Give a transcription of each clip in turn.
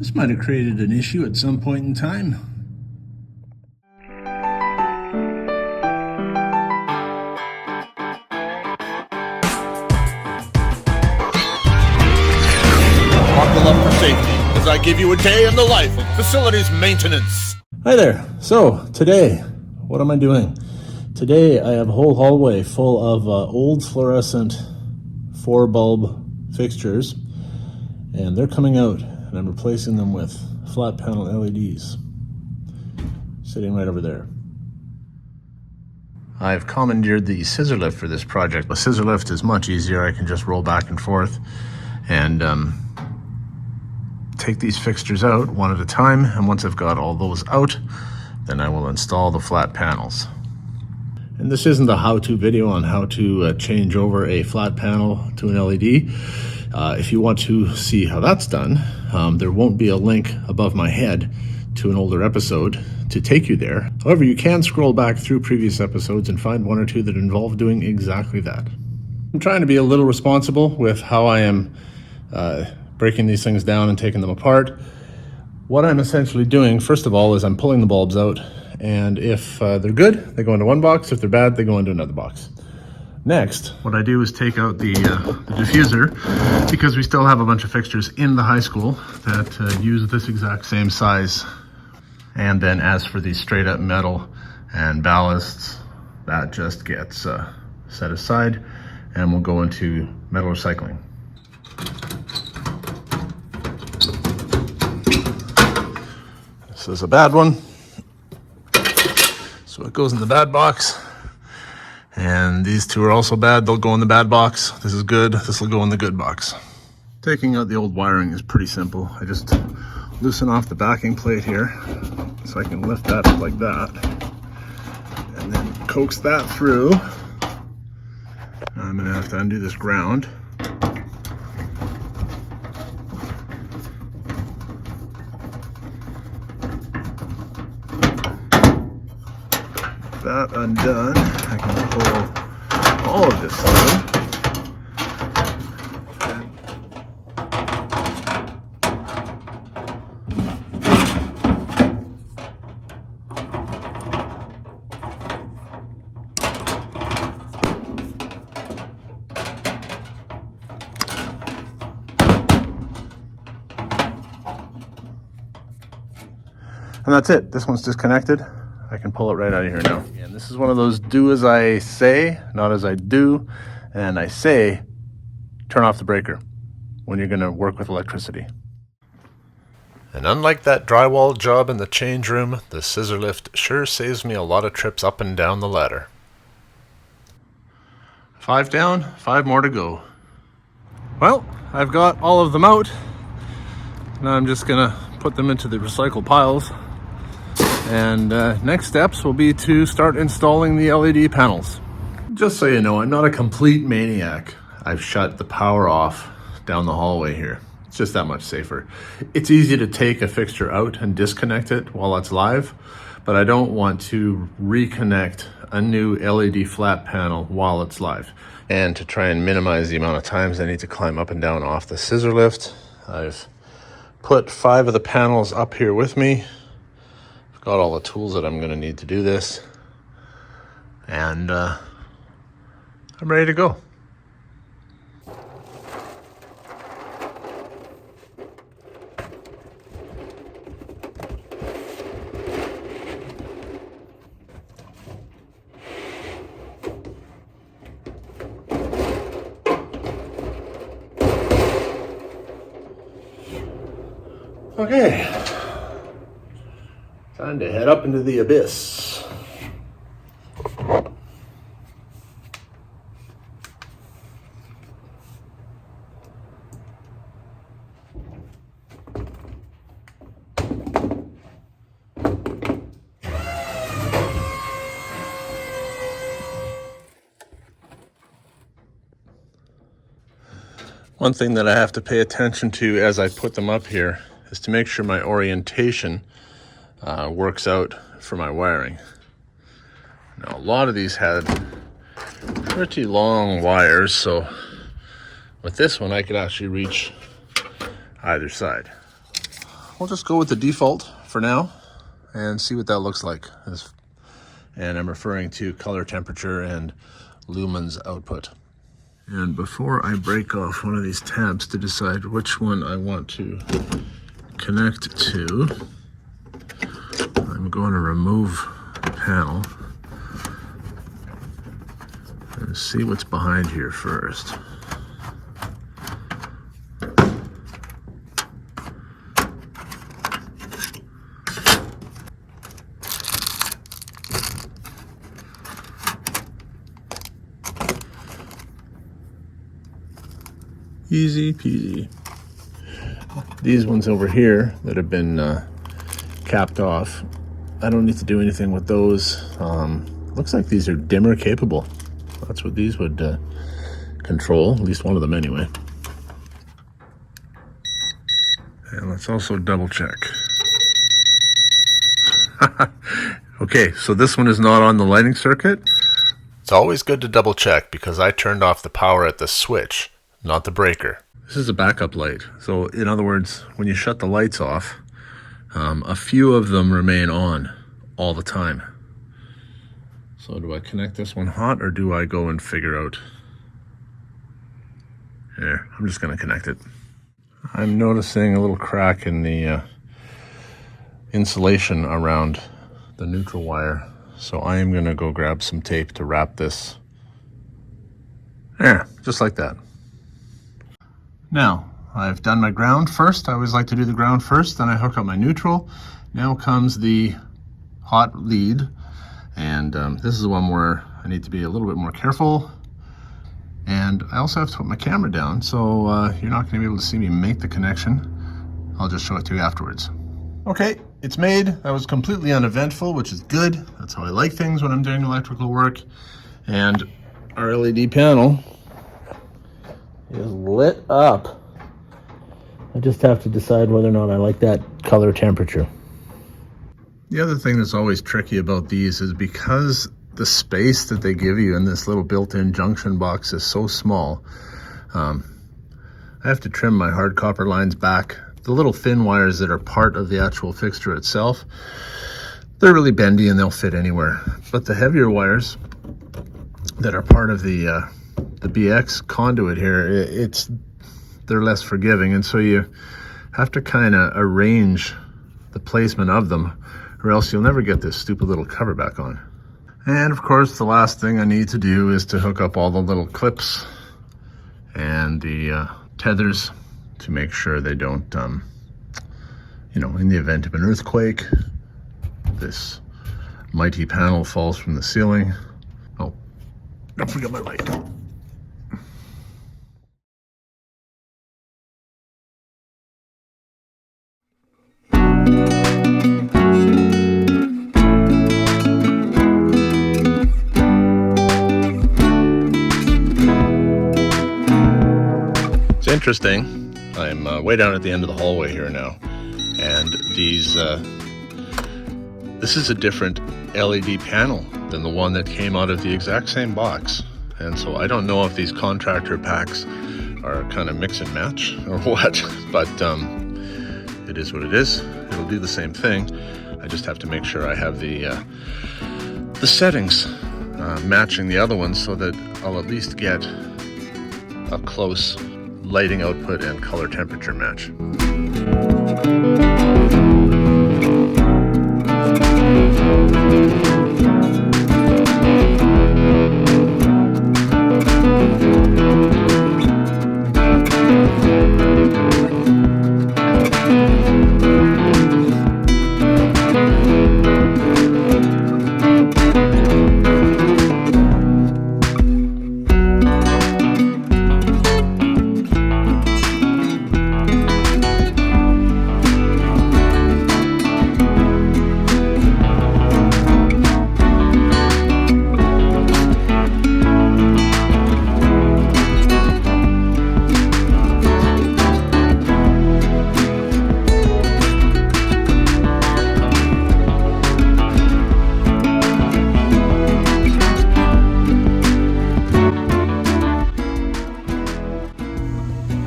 This might have created an issue at some point in time. Buckle up for safety as I give you a day in the life of facilities maintenance. Hi there. So today, what am I doing? Today I have a whole hallway full of old fluorescent 4-bulb fixtures, and they're coming out, and I'm replacing them with flat panel LEDs sitting right over there. I've commandeered the scissor lift for this project. The scissor lift is much easier. I can just roll back and forth and take these fixtures out one at a time, and once I've got all those out, then I will install the flat panels. And this isn't a how-to video on how to change over a flat panel to an LED. If you want to see how that's done, there won't be a link above my head to an older episode to take you there. However, you can scroll back through previous episodes and find one or two that involve doing exactly that. I'm trying to be a little responsible with how I am breaking these things down and taking them apart. What I'm essentially doing, first of all, is I'm pulling the bulbs out, and if they're good, they go into one box. If they're bad, they go into another box. Next, what I do is take out the diffuser, because we still have a bunch of fixtures in the high school that use this exact same size. And then as for the straight up metal and ballasts, that just gets set aside and will go into metal recycling. This is a bad one, so it goes in the bad box. And these two are also bad, they'll go in the bad box. This is good, this will go in the good box. Taking out the old wiring is pretty simple. I just loosen off the backing plate here, so I can lift that up like that. And then coax that through. I'm gonna have to undo this ground. That undone, I can pull all of this through. And that's it. This one's disconnected. I can pull it right out of here now. And this is one of those do as I say, not as I do. And I say, turn off the breaker when you're gonna work with electricity. And unlike that drywall job in the change room, the scissor lift sure saves me a lot of trips up and down the ladder. 5 down, 5 more to go. Well, I've got all of them out. Now I'm just gonna put them into the recycle piles. And next steps will be to start installing the LED panels. Just so you know, I'm not a complete maniac. I've shut the power off down the hallway here. It's just that much safer. It's easy to take a fixture out and disconnect it while it's live, but I don't want to reconnect a new LED flat panel while it's live. And to try and minimize the amount of times I need to climb up and down off the scissor lift, I've put 5 of the panels up here with me. Got all the tools that I'm going to need to do this, and I'm ready to go. Okay. Time to head up into the abyss. One thing that I have to pay attention to as I put them up here is to make sure my orientation works out for my wiring. Now, a lot of these had pretty long wires, so with this one I could actually reach either side. we'll just go with the default for now and see what that looks like. And I'm referring to color temperature and lumens output. And before I break off one of these tabs to decide which one I want to connect to, I'm going to remove the panel and see what's behind here first. Easy peasy. These ones over here that have been capped off, I don't need to do anything with those. Looks like these are dimmer capable. That's what these would control, at least one of them anyway. And let's also double check. Okay, so this one is not on the lighting circuit. It's always good to double check because I turned off the power at the switch, not the breaker. This is a backup light. So in other words, when you shut the lights off, a few of them remain on all the time. So do I connect this one hot or do I go and figure out? Here, I'm just gonna connect it. I'm noticing a little crack in the insulation around the neutral wire. So I am gonna go grab some tape to wrap this. There, just like that. Now, I've done my ground first. I always like to do the ground first, then I hook up my neutral. Now comes the hot lead, and this is the one where I need to be a little bit more careful. And I also have to put my camera down, so you're not going to be able to see me make the connection. I'll just show it to you afterwards. Okay, it's made. That was completely uneventful, which is good. That's how I like things when I'm doing electrical work. And our LED panel is lit up. I just have to decide whether or not I like that color temperature. The other thing that's always tricky about these is because the space that they give you in this little built-in junction box is so small, I have to trim my hard copper lines back. The little thin wires that are part of the actual fixture itself, they're really bendy and they'll fit anywhere. But the heavier wires that are part of the BX conduit here, they're less forgiving, and so you have to kind of arrange the placement of them, or else you'll never get this stupid little cover back on. And of course, the last thing I need to do is to hook up all the little clips and the tethers to make sure they don't, in the event of an earthquake, this mighty panel falls from the ceiling. Oh, don't forget my light. Interesting. I'm way down at the end of the hallway here now, and this is a different LED panel than the one that came out of the exact same box, and so I don't know if these contractor packs are kind of mix and match or what, but it is what it is. It'll do the same thing. I just have to make sure I have the settings matching the other ones so that I'll at least get a close lighting output and color temperature match.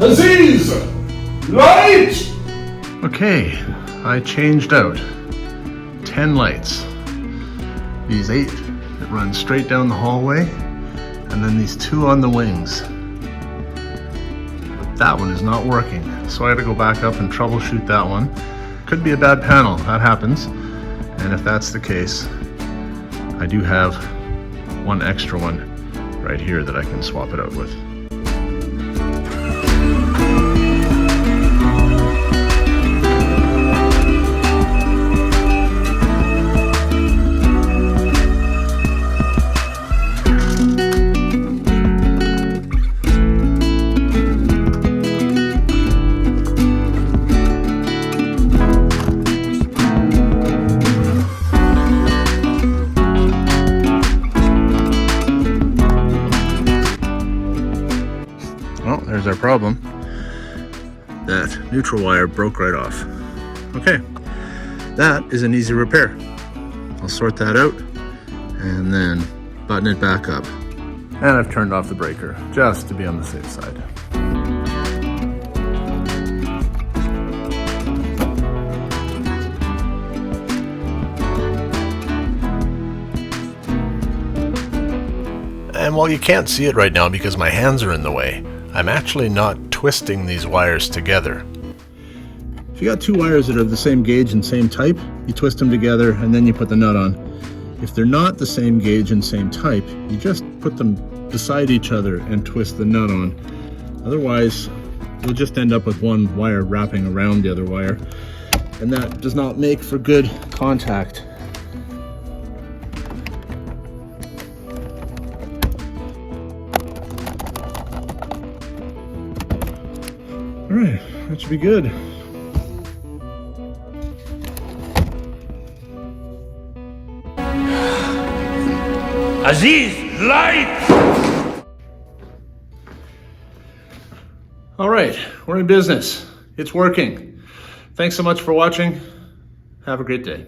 Aziz! Light! Okay, I changed out 10 lights. These 8 that run straight down the hallway, and then these 2 on the wings. But that one is not working, so I had to go back up and troubleshoot that one. Could be a bad panel, that happens. And if that's the case, I do have one extra one right here that I can swap it out with. Well, there's our problem. That neutral wire broke right off. Okay, that is an easy repair. I'll sort that out and then button it back up. And I've turned off the breaker just to be on the safe side. And while you can't see it right now because my hands are in the way, I'm actually not twisting these wires together. If you got 2 wires that are the same gauge and same type, you twist them together and then you put the nut on. If they're not the same gauge and same type, you just put them beside each other and twist the nut on. Otherwise, you'll just end up with one wire wrapping around the other wire, and that does not make for good contact. All right, that should be good. Aziz, light! All right, we're in business. It's working. Thanks so much for watching. Have a great day.